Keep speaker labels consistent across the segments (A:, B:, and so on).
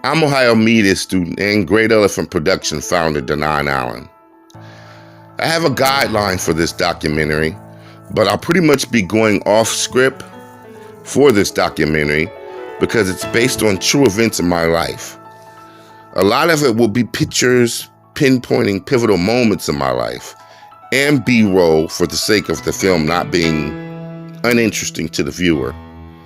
A: I'm Ohio media student and Great Elephant Production founder Denine Allen. I have a guideline for this documentary, but I'll pretty much be going off script for this documentary because it's based on true events in my life. A lot of it will be pictures pinpointing pivotal moments in my life and B-roll for the sake of the film not being uninteresting to the viewer.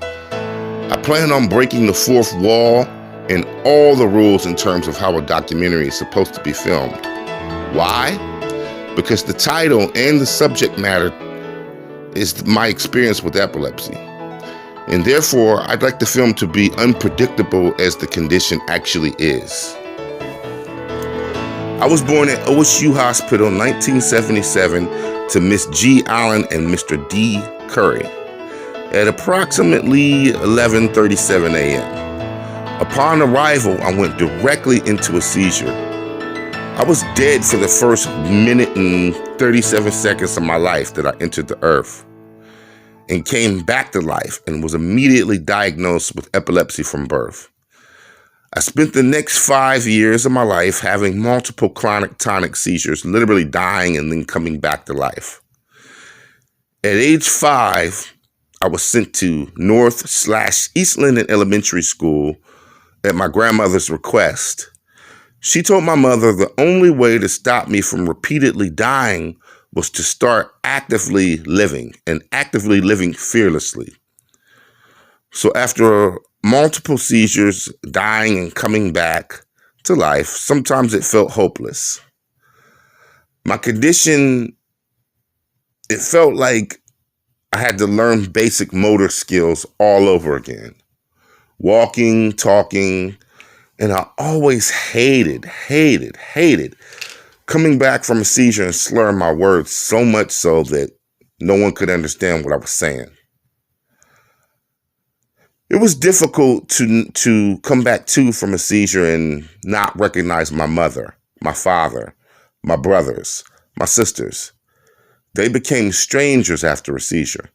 A: I plan on breaking the fourth wall and all the rules in terms of how a documentary is supposed to be filmed. Why? Because the title and the subject matter is my experience with epilepsy. And therefore, I'd like the film to be unpredictable as the condition actually is. I was born at OSU Hospital in 1977 to Miss G. Allen and Mr. D. Curry at approximately 11:37 a.m. Upon arrival, I went directly into a seizure. I was dead for the first minute and 37 seconds of my life that I entered the earth and came back to life and was immediately diagnosed with epilepsy from birth. I spent the next 5 years of my life having multiple clonic tonic seizures, literally dying and then coming back to life. At age 5, I was sent to North/East Linden Elementary School at my grandmother's request. She told my mother the only way to stop me from repeatedly dying was to start actively living and actively living fearlessly. So after multiple seizures, dying and coming back to life, sometimes it felt hopeless. My condition, it felt like I had to learn basic motor skills all over again. Walking, talking, and I always hated coming back from a seizure and slurring my words so much so that no one could understand what I was saying. It was difficult to come back from a seizure and not recognize my mother, my father, my brothers, my sisters. They became strangers after a seizure,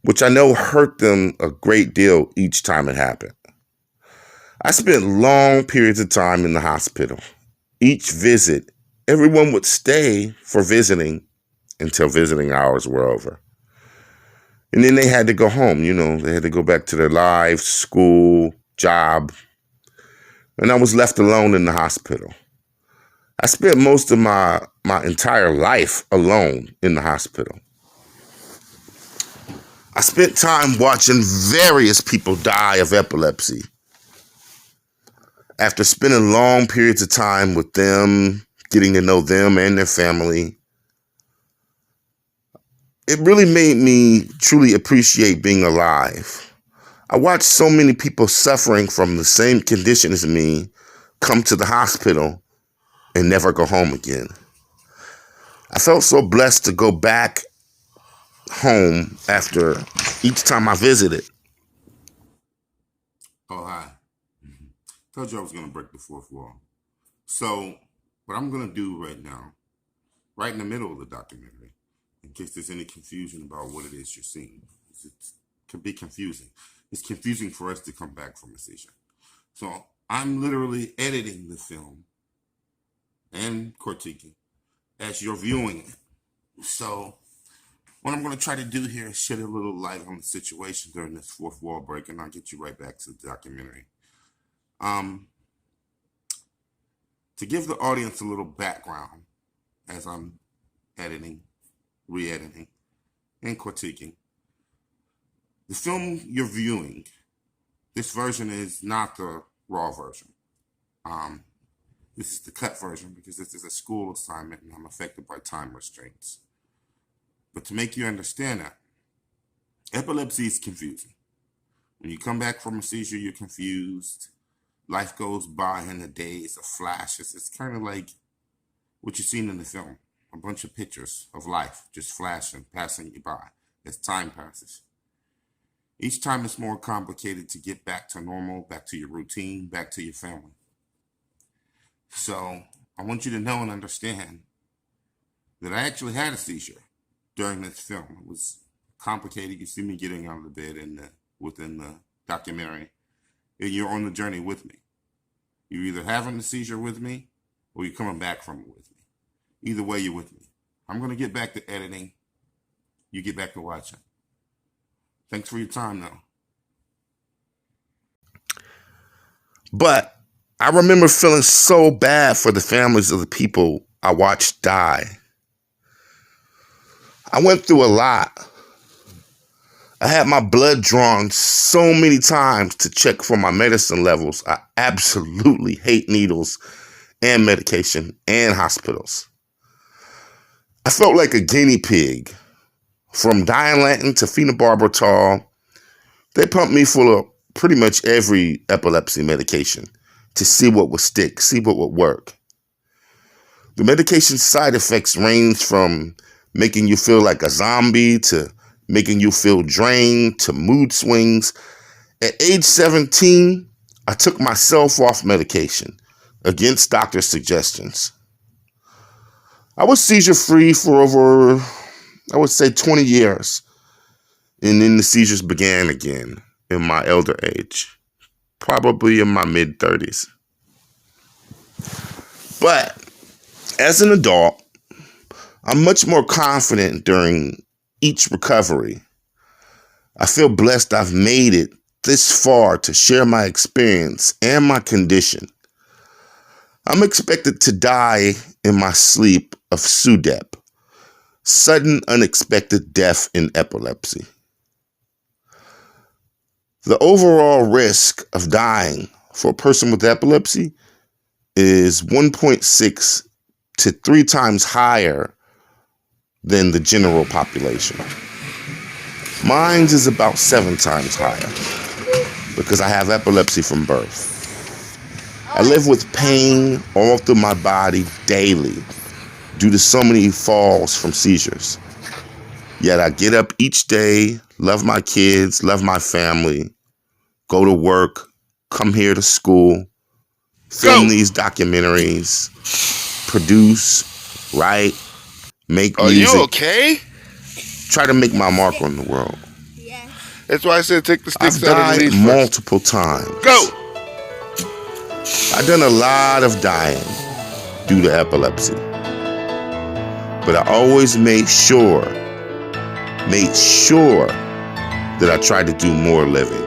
A: which I know hurt them a great deal each time it happened. I spent long periods of time in the hospital. Each visit, everyone would stay for visiting until visiting hours were over. And then they had to go home, they had to go back to their lives, school, job. And I was left alone in the hospital. I spent most of my entire life alone in the hospital. I spent time watching various people die of epilepsy. After spending long periods of time with them, getting to know them and their family, it really made me truly appreciate being alive. I watched so many people suffering from the same condition as me come to the hospital and never go home again. I felt so blessed to go back home after each time I visited. Oh, hi. Told you I was going to break the fourth wall. So, what I'm going to do right now, right in the middle of the documentary, in case there's any confusion about what it is you're seeing, it can be confusing. It's confusing for us to come back from a seizure. So, I'm literally editing the film and critiquing as you're viewing it. So, what I'm going to try to do here is shed a little light on the situation during this fourth wall break, and I'll get you right back to the documentary. To give the audience a little background as I'm editing, re-editing, and critiquing, the film you're viewing, this version is not the raw version. This is the cut version because this is a school assignment and I'm affected by time restraints. But to make you understand that, epilepsy is confusing. When you come back from a seizure, you're confused. Life goes by in a daze of flashes. It's kind of like what you've seen in the film. A bunch of pictures of life just flashing, passing you by as time passes. Each time it's more complicated to get back to normal, back to your routine, back to your family. So I want you to know and understand that I actually had a seizure during this film. It was complicated. You see me getting out of the bed within the documentary. And you're on the journey with me. You're either having the seizure with me or you're coming back from it with me. Either way, you're with me. I'm going to get back to editing. You get back to watching. Thanks for your time, though. But I remember feeling so bad for the families of the people I watched die. I went through a lot. I had my blood drawn so many times to check for my medicine levels. I absolutely hate needles and medication and hospitals. I felt like a guinea pig. From Dilantin to phenobarbital, they pumped me full of pretty much every epilepsy medication to see what would stick, see what would work. The medication side effects range from making you feel like a zombie to making you feel drained to mood swings. At age 17, I took myself off medication against doctor's suggestions. I was seizure-free for over, I would say, 20 years. And then the seizures began again in my elder age, probably in my mid-30s. But as an adult, I'm much more confident during each recovery. I feel blessed I've made it this far to share my experience and my condition. I'm expected to die in my sleep of SUDEP, sudden unexpected death in epilepsy. The overall risk of dying for a person with epilepsy is 1.6 to 3 times higher than the general population. Mine is about 7 times higher because I have epilepsy from birth. I live with pain all through my body daily due to so many falls from seizures. Yet I get up each day, love my kids, love my family, go to work, come here to school, film these documentaries, produce, write, make music.
B: Are you okay?
A: Try to make my mark on the world.
B: Yeah. That's why I said take the sticks
A: I've
B: out of the
A: died
B: leash
A: multiple times.
B: Go!
A: I've done a lot of dying due to epilepsy. But I always made sure that I tried to do more living.